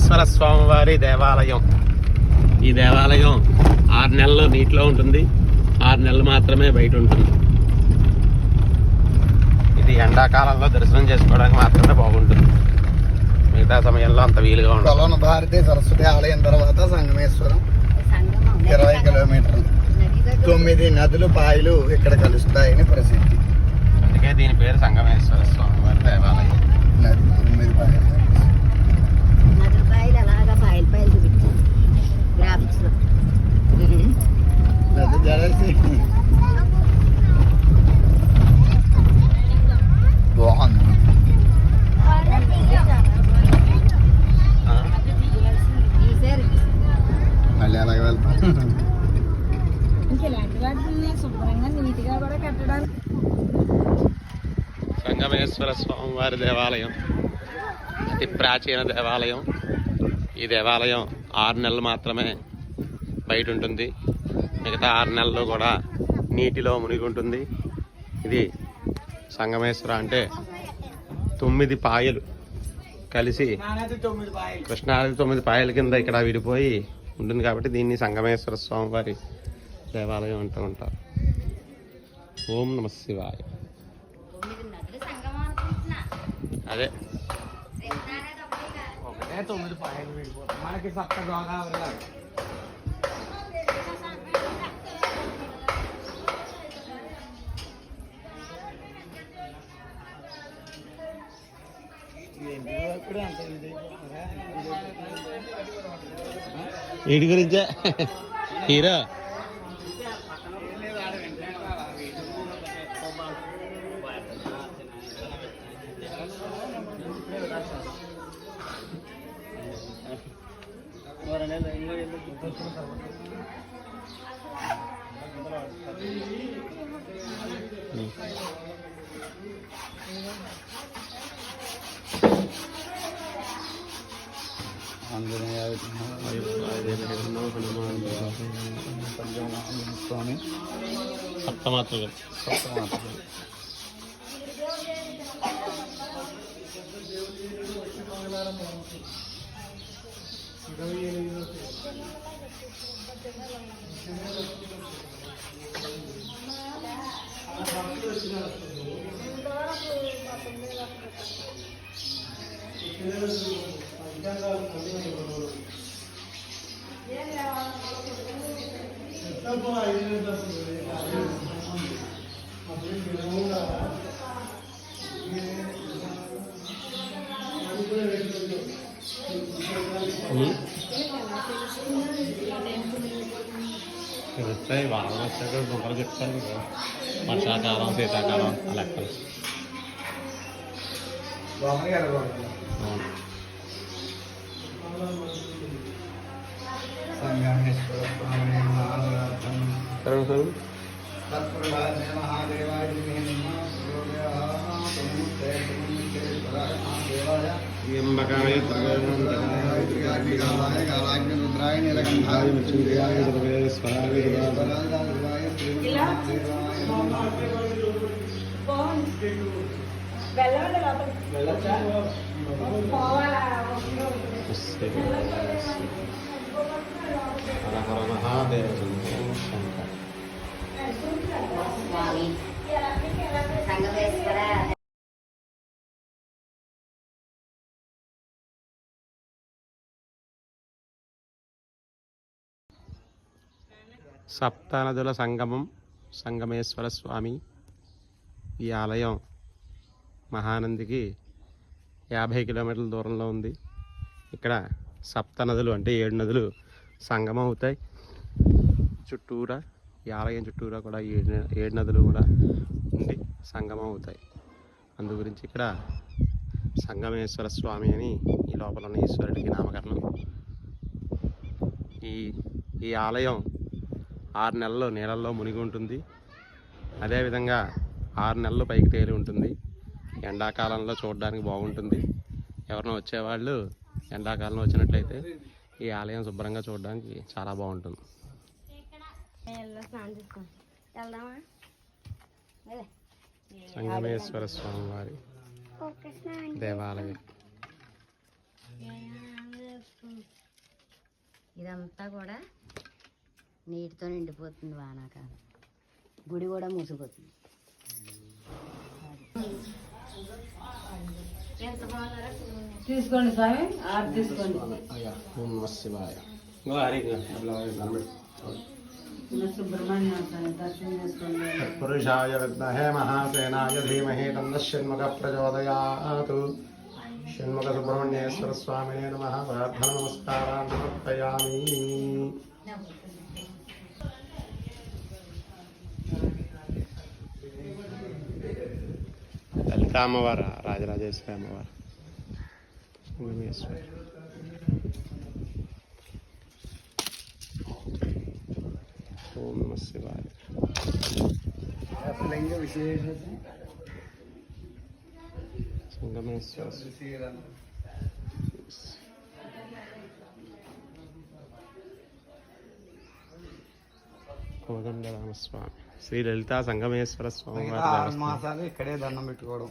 సంగమేశ్వర స్వామివారి దేవాలయం. ఈ దేవాలయం 6 నెలలు నీటిలో ఉంటుంది, 6 నెలలు మాత్రమే బయట ఉంటుంది. ఇది ఎండాకాలంలో దర్శనం చేసుకోవడానికి మాత్రమే బాగుంటుంది, మిగతా సమయంలో అంత వీలుగా ఉంటుంది. భారతీయ సరస్వతి ఆలయం తర్వాత సంగమేశ్వరం 20 కిలోమీటర్లు, 9 నదులు పాయలు ఇక్కడ కలుస్తాయని ప్రసిద్ధి. అందుకే దీని పేరు సంగమేశ్వర స్వామివారి దేవాలయం. నది 9 పాయలు. నది జరసి బాగుంది. మళ్ళీ అలాగే వెళ్తాం. సంగమేశ్వర స్వామివారి దేవాలయం అతి ప్రాచీన దేవాలయం. ఈ దేవాలయం 6 నెలలు మాత్రమే బయట ఉంటుంది, మిగతా 6 నెలలు కూడా నీటిలో మునిగి ఉంటుంది. ఇది సంగమేశ్వర అంటే 9 పాయలు కలిసి కృష్ణానది 9 పాయల కింద ఇక్కడ విడిపోయి ఉంటుంది కాబట్టి దీన్ని సంగమేశ్వర స్వామివారి దేవాలయం అంటూ ఉంటారు. ఓం నమ శివాయ. అదే ఒకటే 9 పాయలు విడిపోతాయి, మనకి సప్త గోదావరి. వీడి గురించే హీరో. స్వామి సప్తమాతృలు. వస్తాయి వారం వచ్చాక గుంటలు చెప్తాను, వర్షాకాలం శీతాకాలం ఆ లెక్కలు. సప్తనదుల సంగమం సంగమేశ్వర స్వామి. ఈ ఆలయం మహానందికి 50 కిలోమీటర్ల దూరంలో ఉంది. ఇక్కడ సప్తనదులు అంటే 7 నదులు సంగమం అవుతాయి. చుట్టూరా ఈ ఆలయం చుట్టూరా కూడా 7 నదులు కూడా ఉండి సంగమం అవుతాయి. అందు గురించి ఇక్కడ సంగమేశ్వర స్వామి అని ఈ లోపల ఉన్న ఈశ్వరుడికి నామకరణం. ఈ ఆలయం 6 నెలలు నీళ్ళల్లో మునిగి ఉంటుంది. అదేవిధంగా 6 నెలలు పైకి తేలి ఉంటుంది. ఎండాకాలంలో చూడడానికి బాగుంటుంది. ఎవరైనా వచ్చేవాళ్ళు ఎండాకాలంలో వచ్చినట్లయితే ఈ ఆలయం శుభ్రంగా చూడడానికి చాలా బాగుంటుంది. సంగమేశ్వర స్వామివారి దేవాలయం. ఇదంతా కూడా నీటితో నిండిపోతుంది వానాకాలం. గుడి కూడా మూసిపోతుంది. తీసుకోండి స్వామి, ఆరు తీసుకోండి. సుబ్రహ్మణ్యం దర్శనం చేసుకోండి. పురుషాయ విద్మహే మహాసేనాయ ధీమహి తన్నః షణ్ముఖః ప్రచోదయాత్. షణ్ముఖ సుబ్రహ్మణ్యేశ్వర స్వామినే నమః. ప్రార్థన నమస్కారాన్ని సమర్పయామి. లలిత అమ్మవారు, రాజరాజేశ్వరి అమ్మవారు, భువనేశ్వరి. ఓం నమ శివాయ. లింగ విశేషత సంగమేశ్వర కోదండరామస్వామి, శ్రీ లలితా సంగమేశ్వర స్వామి వారి దేవస్థానం. మాసాలు ఇక్కడే దండం పెట్టుకోవడం.